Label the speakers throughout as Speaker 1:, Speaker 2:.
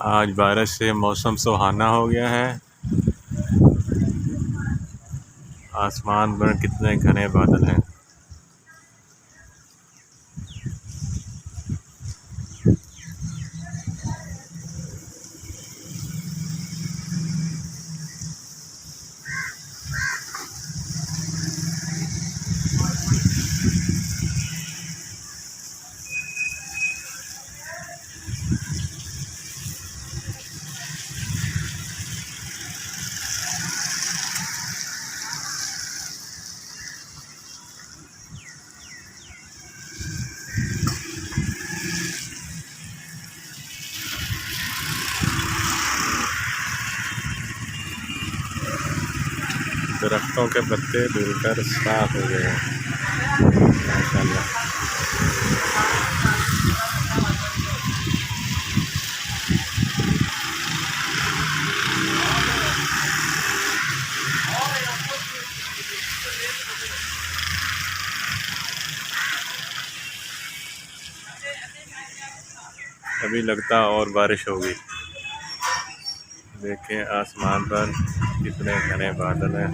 Speaker 1: आज बारिश से मौसम सुहाना हो गया है। आसमान पर कितने घने बादल हैं। दरख्तों के पत्ते धुलकर साफ हो गए हैं माशाल्लाह। अभी लगता और बारिश होगी। देखें आसमान पर कितने घने बादल हैं।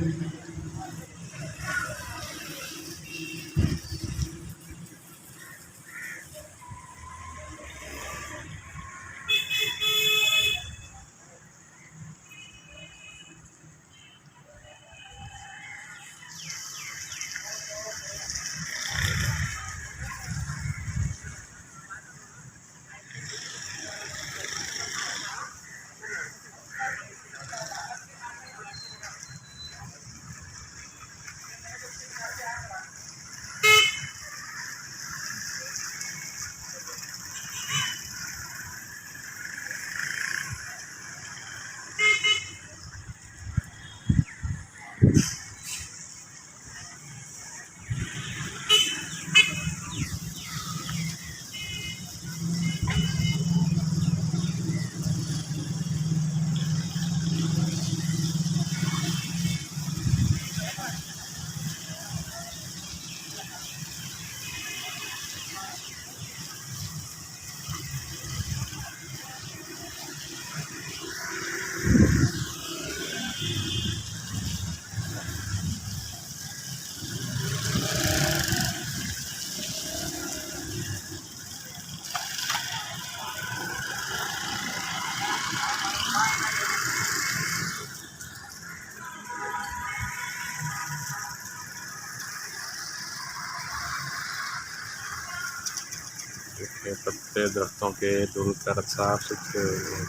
Speaker 1: देखिए पत्ते दरख्तों के धुलकर साफ सुथरे हो गए।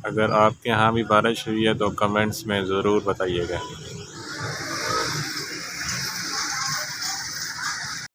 Speaker 1: अगर आपके यहाँ भी बारिश हुई है तो कमेंट्स में ज़रूर बताइएगा।